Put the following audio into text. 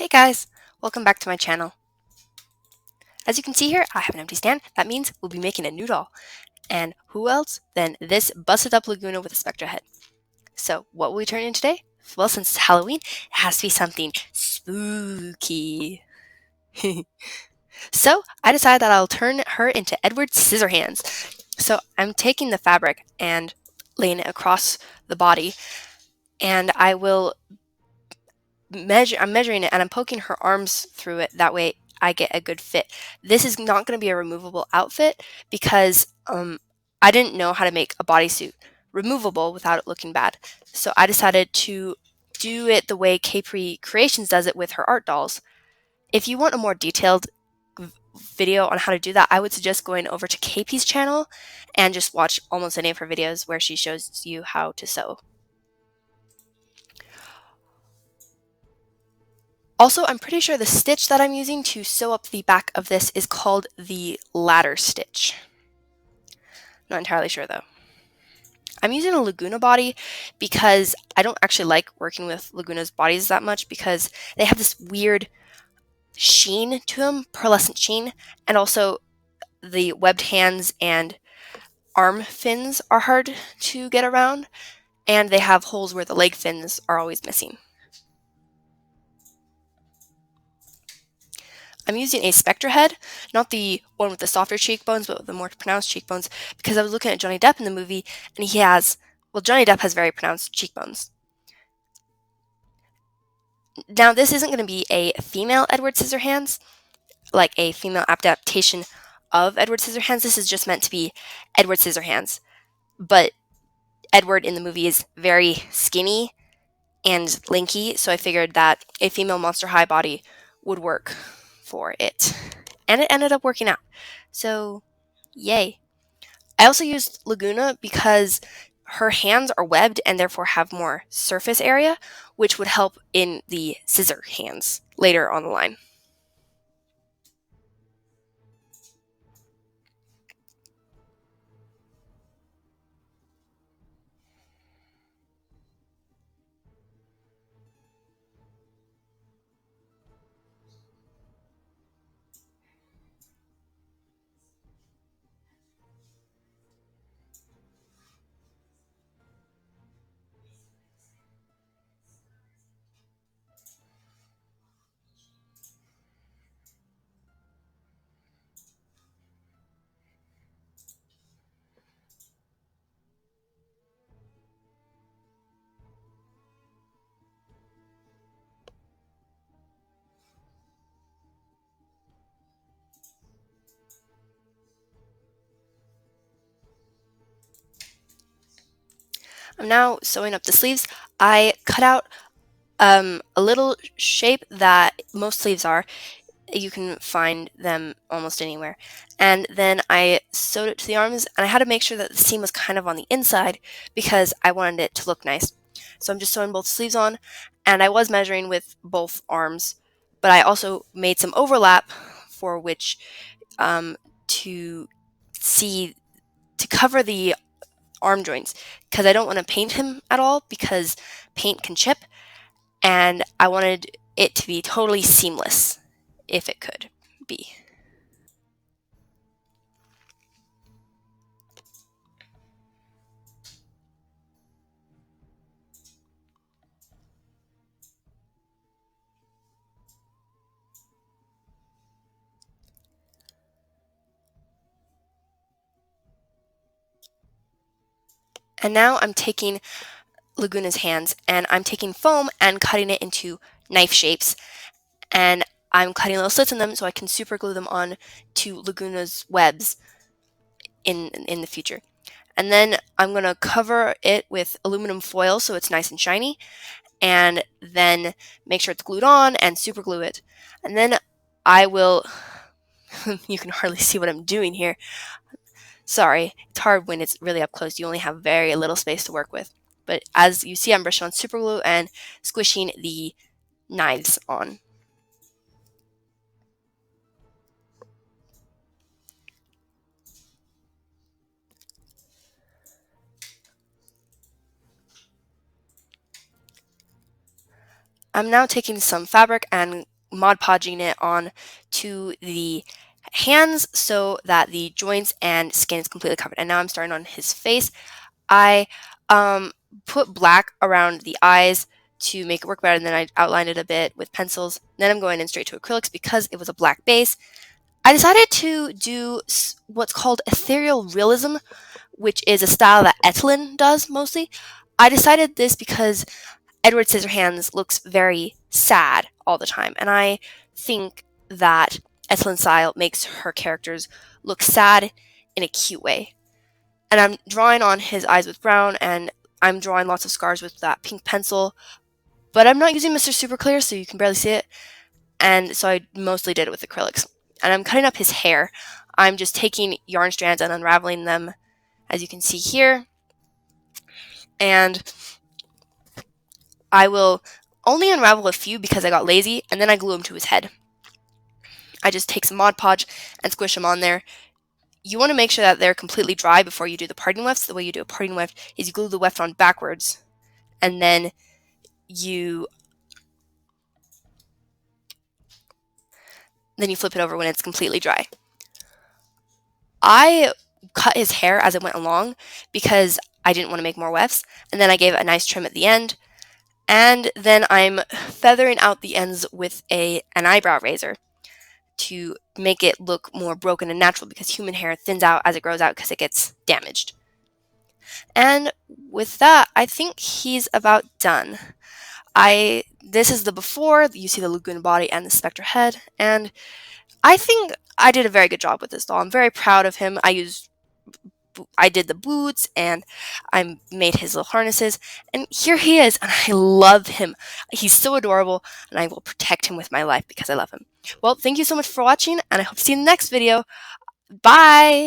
Hey guys, welcome back to my channel. As you can see here, I have an empty stand. That means we'll be making a new doll. And who else than this busted up Laguna with a Spectra head. So what will we turn in today? Well, since it's Halloween, it has to be something spooky. So I decided that I'll turn her into Edward Scissorhands. So I'm taking the fabric and laying it across the body, and I'm measuring it and I'm poking her arms through it. That way I get a good fit. This is not going to be a removable outfit because I didn't know how to make a bodysuit removable without it looking bad. So I decided to do it the way Capri Creations does it with her art dolls. If you want a more detailed video on how to do that, I would suggest going over to KP's channel and just watch almost any of her videos where she shows you how to sew. Also, I'm pretty sure the stitch that I'm using to sew up the back of this is called the ladder stitch. Not entirely sure though. I'm using a Laguna body because I don't actually like working with Laguna's bodies that much because they have this weird sheen to them, pearlescent sheen, and also the webbed hands and arm fins are hard to get around, and they have holes where the leg fins are always missing. I'm using a Spectra head, not the one with the softer cheekbones, but with the more pronounced cheekbones, because I was looking at Johnny Depp in the movie, and Johnny Depp has very pronounced cheekbones. Now, this isn't going to be a female Edward Scissorhands, like a female adaptation of Edward Scissorhands. This is just meant to be Edward Scissorhands, but Edward in the movie is very skinny and lanky, so I figured that a female Monster High body would work for it. And it ended up working out. So, yay. I also used Laguna because her hands are webbed and therefore have more surface area, which would help in the scissor hands later on the line. I'm now sewing up the sleeves. I cut out a little shape that most sleeves are. You can find them almost anywhere. And then I sewed it to the arms, and I had to make sure that the seam was kind of on the inside because I wanted it to look nice. So I'm just sewing both sleeves on, and I was measuring with both arms, but I also made some overlap for which to see to cover the arm joints because I don't want to paint him at all because paint can chip, and I wanted it to be totally seamless if it could be. And now I'm taking Laguna's hands and I'm taking foam and cutting it into knife shapes, and I'm cutting little slits in them so I can super glue them on to Laguna's webs in the future. And then I'm going to cover it with aluminum foil so it's nice and shiny, and then make sure it's glued on and super glue it. And then I will, you can hardly see what I'm doing here. Sorry, it's hard when it's really up close. You only have very little space to work with. But as you see, I'm brushing on super glue and squishing the knives on. I'm now taking some fabric and Mod Podging it on to the hands so that the joints and skin is completely covered. And now I'm starting on his face. I put black around the eyes to make it work better, and then I outlined it a bit with pencils. Then I'm going in straight to acrylics because it was a black base. I decided to do what's called ethereal realism, which is a style that Etlin does mostly. I decided this because Edward Scissorhands looks very sad all the time, and I think that Etlin's style makes her characters look sad in a cute way. And I'm drawing on his eyes with brown, and I'm drawing lots of scars with that pink pencil, but I'm not using Mr. Super Clear, so you can barely see it, and so I mostly did it with acrylics. And I'm cutting up his hair. I'm just taking yarn strands and unraveling them, as you can see here, and I will only unravel a few because I got lazy, and then I glue them to his head. I just take some Mod Podge and squish them on there. You want to make sure that they're completely dry before you do the parting wefts. The way you do a parting weft is you glue the weft on backwards, and then you flip it over when it's completely dry. I cut his hair as it went along because I didn't want to make more wefts, and then I gave it a nice trim at the end. And then I'm feathering out the ends with an eyebrow razor to make it look more broken and natural, because human hair thins out as it grows out because it gets damaged. And with that, I think he's about done. This is the before. You see the Lagoon body and the Spectre head, and I think I did a very good job with this doll. I'm very proud of him. I did the boots, and I made his little harnesses, and here he is, and I love him. He's so adorable, and I will protect him with my life because I love him. Well, thank you so much for watching, and I hope to see you in the next video. Bye!